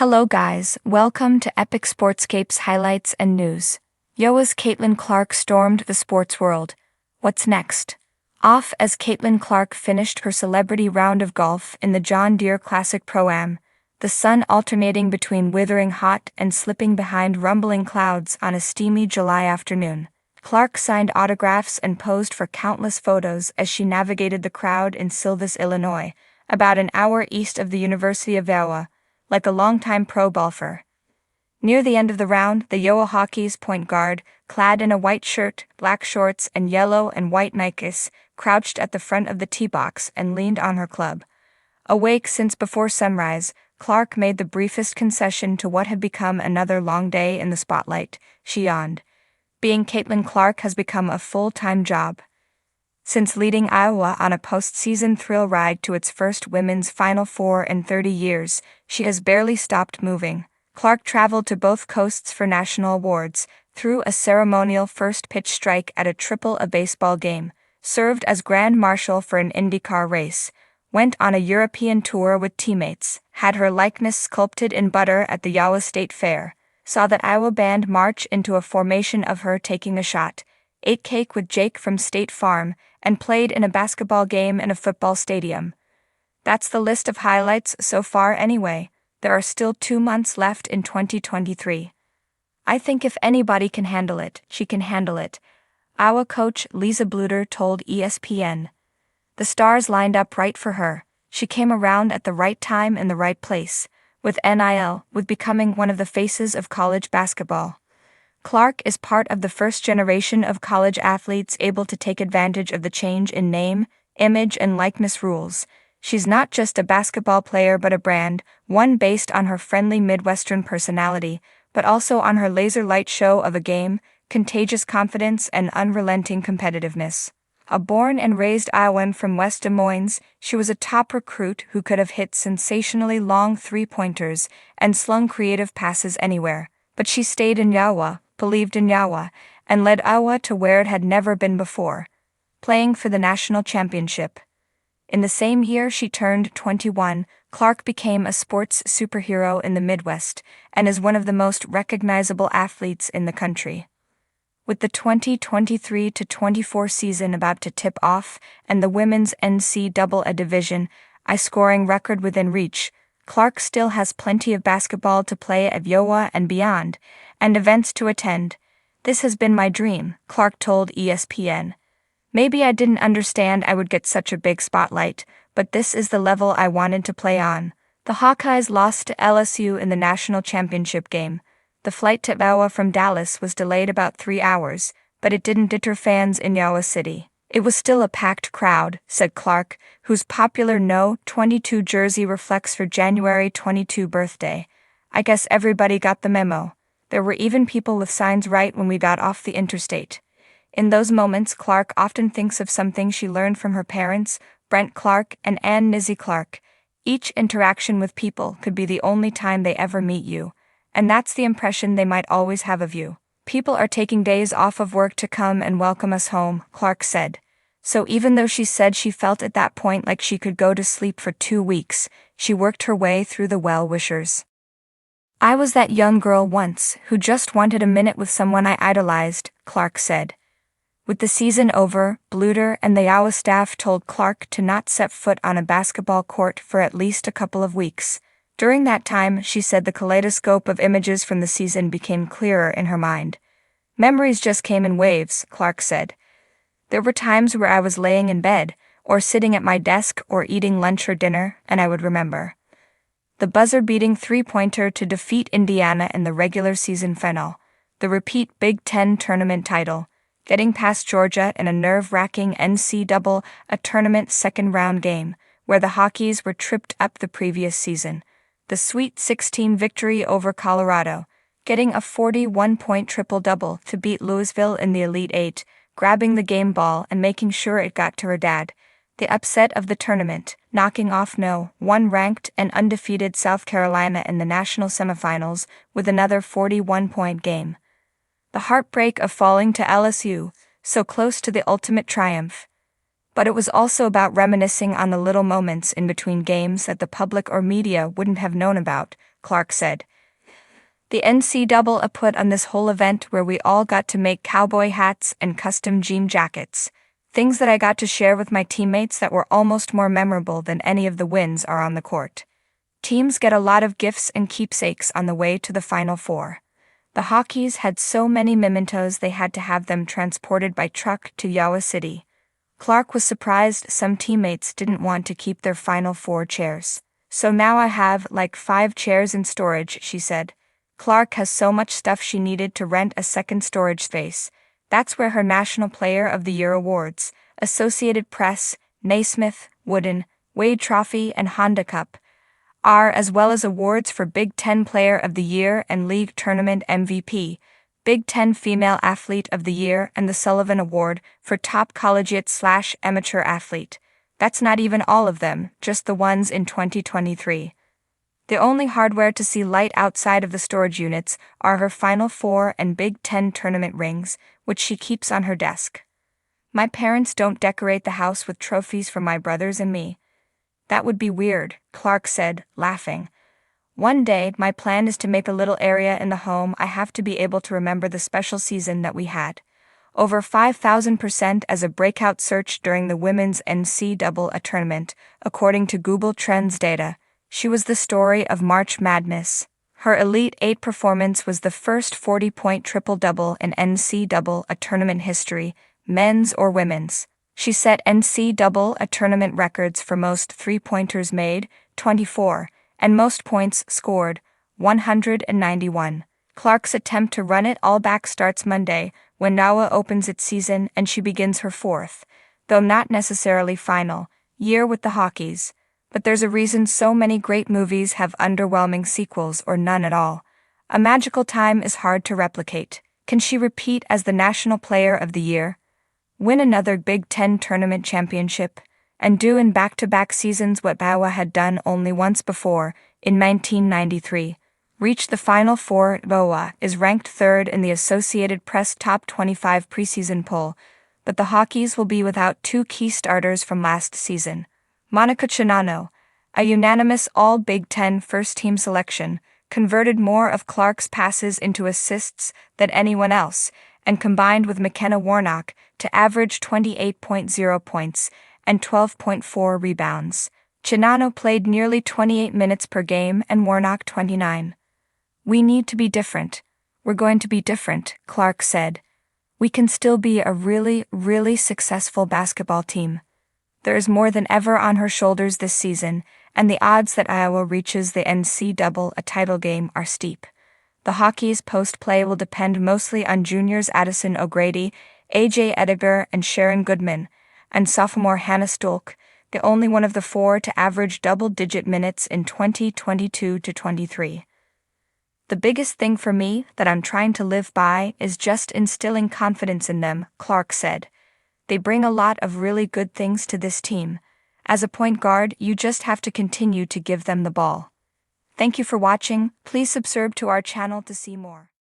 Hello guys, welcome to Epic Sportscape's highlights and news. Iowa's Caitlin Clark stormed the sports world. What's next? Off as Caitlin Clark finished her celebrity round of golf in the John Deere Classic Pro-Am, the sun alternating between withering hot and slipping behind rumbling clouds on a steamy July afternoon. Clark signed autographs and posed for countless photos as she navigated the crowd in Silvis, Illinois, about an hour east of the University of Iowa, like a longtime pro golfer. Near the end of the round, the Iowa Hockey's point guard, clad in a white shirt, black shorts, and yellow and white Nikes, crouched at the front of the tee box and leaned on her club. Awake since before sunrise, Clark made the briefest concession to what had become another long day in the spotlight. She yawned. Being Caitlin Clark has become a full-time job. Since leading Iowa on a postseason thrill ride to its first women's Final Four in 30 years, she has barely stopped moving. Clark traveled to both coasts for national awards, threw a ceremonial first pitch strike at a triple-A baseball game, served as Grand Marshal for an IndyCar race, went on a European tour with teammates, had her likeness sculpted in butter at the Iowa State Fair, saw that Iowa band march into a formation of her taking a shot, ate cake with Jake from State Farm, and played in a basketball game in a football stadium. That's the list of highlights so far anyway. There are still 2 months left in 2023. I think if anybody can handle it, she can handle it, Iowa coach Lisa Bluder told ESPN. The stars lined up right for her. She came around at the right time in the right place, with NIL, with becoming one of the faces of college basketball. Clark is part of the first generation of college athletes able to take advantage of the change in name, image, and likeness rules. She's not just a basketball player but a brand, one based on her friendly Midwestern personality, but also on her laser-light show of a game, contagious confidence, and unrelenting competitiveness. A born and raised Iowan from West Des Moines, she was a top recruit who could have hit sensationally long three-pointers and slung creative passes anywhere. But she stayed in Iowa, believed in Iowa, and led Iowa to where it had never been before, playing for the national championship. In the same year she turned 21, Clark became a sports superhero in the Midwest and is one of the most recognizable athletes in the country. With the 2023-24 season about to tip off and the women's NCAA division scoring record within reach, Clark still has plenty of basketball to play at Iowa and beyond, and events to attend. This has been my dream, Clark told ESPN. Maybe I didn't understand I would get such a big spotlight, but this is the level I wanted to play on. The Hawkeyes lost to LSU in the national championship game. The flight to Iowa from Dallas was delayed about 3 hours, but it didn't deter fans in Iowa City. It was still a packed crowd, said Clark, whose popular No. 22 jersey reflects her January 22 birthday. I guess everybody got the memo. There were even people with signs right when we got off the interstate. In those moments, Clark often thinks of something she learned from her parents, Brent Clark and Ann Nizzy Clark. Each interaction with people could be the only time they ever meet you, and that's the impression they might always have of you. People are taking days off of work to come and welcome us home, Clark said. So even though she said she felt at that point like she could go to sleep for 2 weeks, she worked her way through the well-wishers. I was that young girl once who just wanted a minute with someone I idolized, Clark said. With the season over, Bluder and the Iowa staff told Clark to not set foot on a basketball court for at least a couple of weeks. During that time, she said the kaleidoscope of images from the season became clearer in her mind. Memories just came in waves, Clark said. There were times where I was laying in bed, or sitting at my desk or eating lunch or dinner, and I would remember. The buzzer-beating three-pointer to defeat Indiana in the regular season final, the repeat Big Ten tournament title, getting past Georgia in a nerve-wracking NCAA tournament second-round game, where the Hokies were tripped up the previous season, the Sweet 16 victory over Colorado, getting a 41-point triple-double to beat Louisville in the Elite Eight, grabbing the game ball and making sure it got to her dad, the upset of the tournament, knocking off No. 1 ranked and undefeated South Carolina in the national semifinals with another 41-point game. The heartbreak of falling to LSU, so close to the ultimate triumph. But it was also about reminiscing on the little moments in between games that the public or media wouldn't have known about, Clark said. The NCAA put on this whole event where we all got to make cowboy hats and custom jean jackets, things that I got to share with my teammates that were almost more memorable than any of the wins are on the court. Teams get a lot of gifts and keepsakes on the way to the Final Four. The Hawkeys had so many mementos they had to have them transported by truck to Iowa City. Clark was surprised some teammates didn't want to keep their Final Four chairs. So now I have like 5 chairs in storage, she said. Clark has so much stuff she needed to rent a second storage space. That's where her National Player of the Year awards, Associated Press, Naismith, Wooden, Wade Trophy, and Honda Cup are, as well as awards for Big Ten Player of the Year and League Tournament MVP, Big Ten Female Athlete of the Year, and the Sullivan Award for Top Collegiate/Amateur Athlete. That's not even all of them, just the ones in 2023. The only hardware to see light outside of the storage units are her Final Four and Big Ten tournament rings, which she keeps on her desk. My parents don't decorate the house with trophies for my brothers and me. That would be weird, Clark said, laughing. One day, my plan is to make a little area in the home I have to be able to remember the special season that we had. Over 5,000% as a breakout search during the women's NCAA tournament, according to Google Trends data. She was the story of March Madness. Her Elite Eight performance was the first 40-point triple-double in NCAA tournament history, men's or women's. She set NCAA tournament records for most three-pointers made, 24, and most points scored, 191. Clark's attempt to run it all back starts Monday, when NAWA opens its season and she begins her 4th, though not necessarily final, year with the Hawkeys. But there's a reason so many great movies have underwhelming sequels or none at all. A magical time is hard to replicate. Can she repeat as the National Player of the Year? Win another Big Ten tournament championship? And do in back-to-back seasons what Iowa had done only once before, in 1993. Reach the Final Four. Iowa is ranked 3rd in the Associated Press Top 25 preseason poll, but the Hawkeys will be without 2 key starters from last season. Monica Chinano, a unanimous All-Big Ten first-team selection, converted more of Clark's passes into assists than anyone else, and combined with McKenna Warnock to average 28.0 points and 12.4 rebounds. Chinano played nearly 28 minutes per game and Warnock 29. We need to be different. We're going to be different, Clark said. We can still be a really, really successful basketball team. There is more than ever on her shoulders this season, and the odds that Iowa reaches the NCAA title game are steep. The Hawkeys' post-play will depend mostly on juniors Addison O'Grady, A.J. Ediger, and Sharon Goodman, and sophomore Hannah Stolk, the only one of the 4 to average double-digit minutes in 2022-23. The biggest thing for me that I'm trying to live by is just instilling confidence in them, Clark said. They bring a lot of really good things to this team. As a point guard, you just have to continue to give them the ball. Thank you for watching. Please subscribe to our channel to see more.